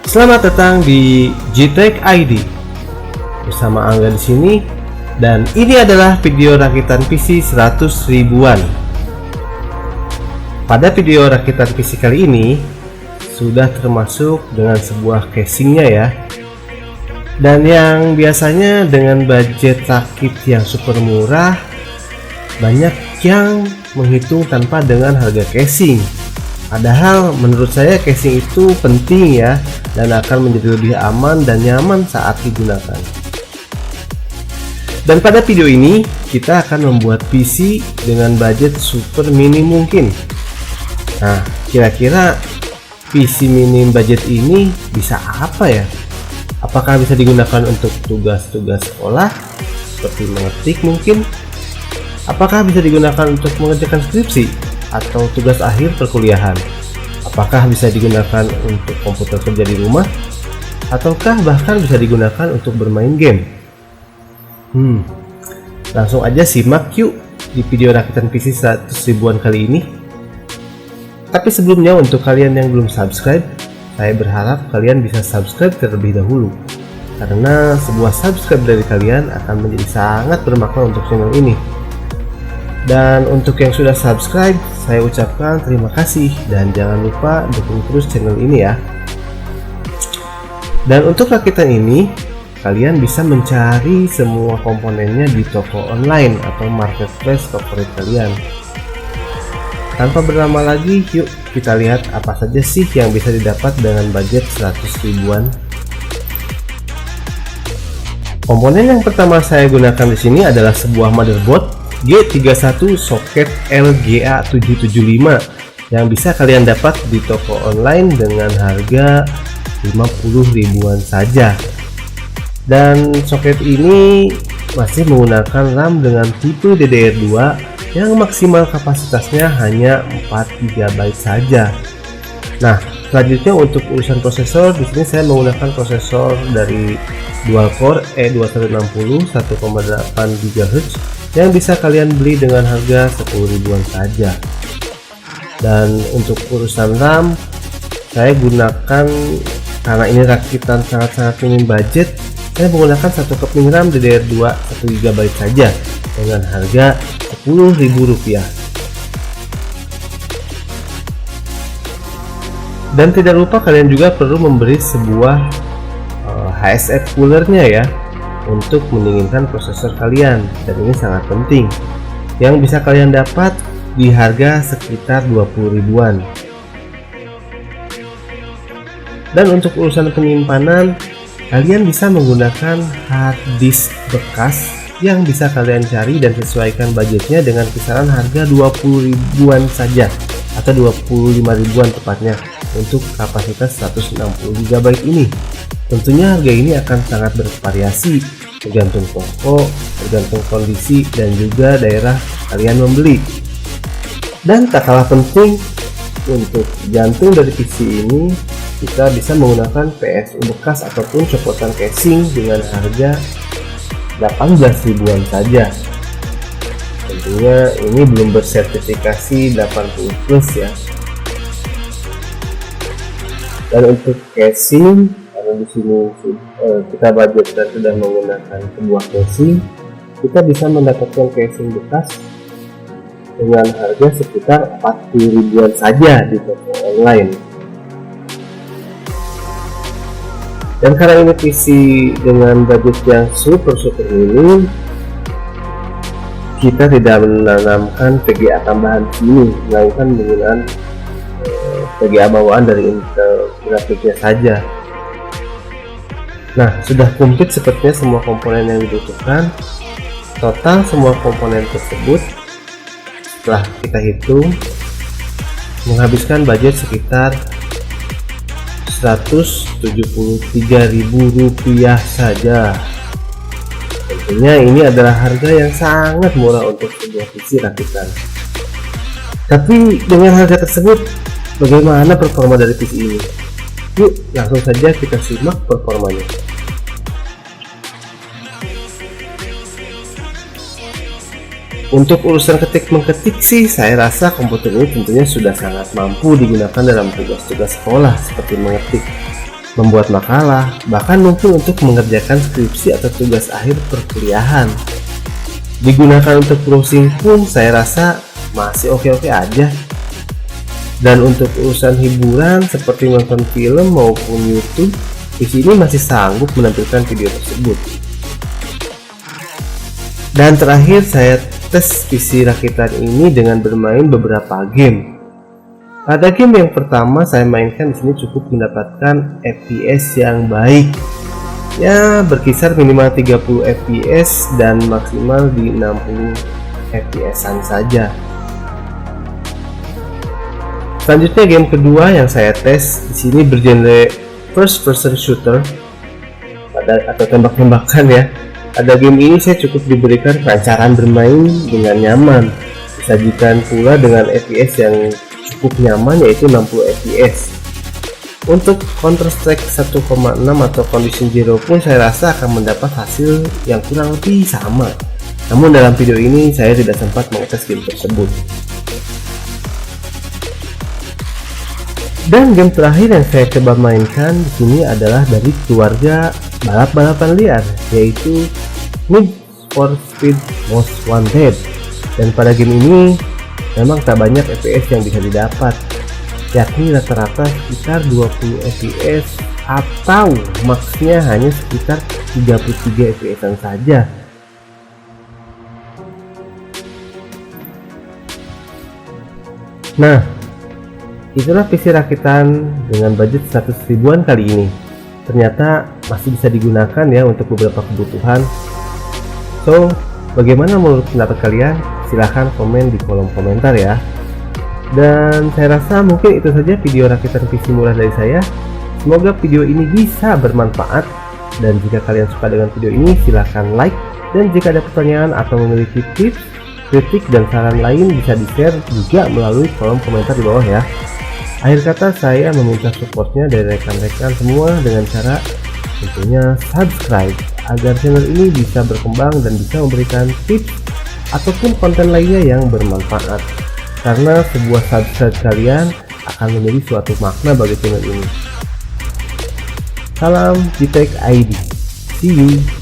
Selamat datang di GTech ID bersama Angga di sini, dan ini adalah video rakitan PC 100 ribuan. Pada video rakitan PC kali ini sudah termasuk dengan sebuah casingnya ya. Dan yang biasanya dengan budget rakit yang super murah, banyak yang menghitung tanpa dengan harga casing. Padahal menurut saya casing itu penting ya, dan akan menjadi lebih aman dan nyaman saat digunakan. Dan pada video ini kita akan membuat PC dengan budget super minim mungkin. Nah, kira-kira PC minim budget ini bisa apa ya? Apakah bisa digunakan untuk tugas-tugas sekolah seperti mengetik mungkin? Apakah bisa digunakan untuk mengerjakan skripsi atau tugas akhir perkuliahan? Apakah bisa digunakan untuk komputer kerja di rumah? Ataukah bahkan bisa digunakan untuk bermain game? Langsung aja simak yuk di video rakitan PC 100 ribuan kali ini. Tapi sebelumnya, untuk kalian yang belum subscribe, saya berharap kalian bisa subscribe terlebih dahulu, karena sebuah subscribe dari kalian akan menjadi sangat bermakna untuk channel ini. Dan untuk yang sudah subscribe, saya ucapkan terima kasih, dan jangan lupa dukung terus channel ini ya. Dan untuk rakitan ini, kalian bisa mencari semua komponennya di toko online atau marketplace favorit kalian. Tanpa berlama lagi, yuk kita lihat apa saja sih yang bisa didapat dengan budget 100 ribuan. Komponen yang pertama saya gunakan di sini adalah sebuah motherboard G31 soket LGA775 yang bisa kalian dapat di toko online dengan harga 50 ribuan saja. Dan soket ini masih menggunakan RAM dengan tipe DDR2 yang maksimal kapasitasnya hanya 4 GB saja. Nah, selanjutnya untuk urusan prosesor, di sini saya menggunakan prosesor dari dual core E2160 1,8 GHz yang bisa kalian beli dengan harga 10 ribuan saja. Dan untuk urusan RAM, saya gunakan, karena ini rakitan sangat-sangat minim budget, saya menggunakan satu keping RAM DDR2 1 GB saja dengan harga Rp10.000. Dan tidak lupa kalian juga perlu memberi sebuah HSF coolernya ya, untuk mendinginkan prosesor kalian, dan ini sangat penting, yang bisa kalian dapat di harga sekitar 20 ribuan. Dan untuk urusan penyimpanan, kalian bisa menggunakan hard disk bekas yang bisa kalian cari dan sesuaikan budgetnya dengan kisaran harga 20 ribuan saja, atau 25 ribuan tepatnya, untuk kapasitas 160 GB ini. Tentunya harga ini akan sangat bervariasi tergantung toko, tergantung kondisi, dan juga daerah kalian membeli. Dan tak kalah penting, untuk jantung dari PC ini kita bisa menggunakan PSU bekas ataupun copotan casing dengan harga 18 ribuan saja. Tentunya ini belum bersertifikasi 80 plus ya. Dan untuk casing, karena di sini kita budgetkan sudah menggunakan sebuah casing, kita bisa mendapatkan casing bekas dengan harga sekitar 40 ribuan saja di toko online. Dan karena ini PC dengan budget yang super minim, kita tidak menanamkan VGA tambahan sini, melainkan menggunakan VGA bawaan dari Intel grafiknya saja. Nah, sudah komplit sepertinya semua komponen yang dibutuhkan. Total semua komponen tersebut setelah kita hitung menghabiskan budget sekitar Rp173.000 saja. Tentunya ini adalah harga yang sangat murah untuk sebuah PC rakitan. Tapi dengan harga tersebut, bagaimana performa dari PC ini? Yuk langsung saja kita simak performanya. Untuk urusan ketik-mengetik sih, saya rasa komputer ini tentunya sudah sangat mampu digunakan dalam tugas-tugas sekolah seperti mengetik. membuat makalah, bahkan mungkin untuk mengerjakan skripsi atau tugas akhir perkuliahan. Digunakan untuk browsing pun saya rasa masih oke-oke aja. Dan untuk urusan hiburan seperti nonton film maupun YouTube, PC ini masih sanggup menampilkan video tersebut. Dan terakhir saya tes PC rakitan ini dengan bermain beberapa game. Pada game yang pertama saya mainkan di sini cukup mendapatkan FPS yang baik. Ya, berkisar minimal 30 FPS dan maksimal di 60 FPS-an saja. Selanjutnya game kedua yang saya tes di sini bergenre first person shooter atau tembak-tembakan ya. Pada game ini saya cukup diberikan kelancaran bermain dengan nyaman. Disajikan pula dengan FPS yang cukup nyaman yaitu 60 FPS. Untuk Counter Strike 1.6 atau Condition Zero pun saya rasa akan mendapat hasil yang kurang lebih sama. Namun dalam video ini saya tidak sempat mengetes game tersebut. Dan game terakhir yang saya coba mainkan di sini adalah dari keluarga balap-balapan liar, yaitu Need for Speed Most Wanted. Dan pada game ini memang tak banyak FPS yang bisa didapat, yakni rata-rata sekitar 20 FPS atau maksnya hanya sekitar 33 FPS saja. Nah, itulah PC rakitan dengan budget 100 ribuan kali ini. Ternyata masih bisa digunakan ya untuk beberapa kebutuhan. So, bagaimana menurut pendapat kalian? Silahkan komen di kolom komentar ya. Dan saya rasa mungkin itu saja video rakitan PC murah dari saya. Semoga video ini bisa bermanfaat. Dan jika kalian suka dengan video ini, silahkan like. Dan jika ada pertanyaan atau memiliki tips, kritik, dan saran lain bisa di-share juga melalui kolom komentar di bawah ya. Akhir kata saya meminta supportnya dari rekan-rekan semua dengan cara tentunya subscribe agar channel ini bisa berkembang dan bisa memberikan tips ataupun konten lainnya yang bermanfaat, karena sebuah subscribe kalian akan menjadi suatu makna bagi channel ini. Salam Gtech ID, see you.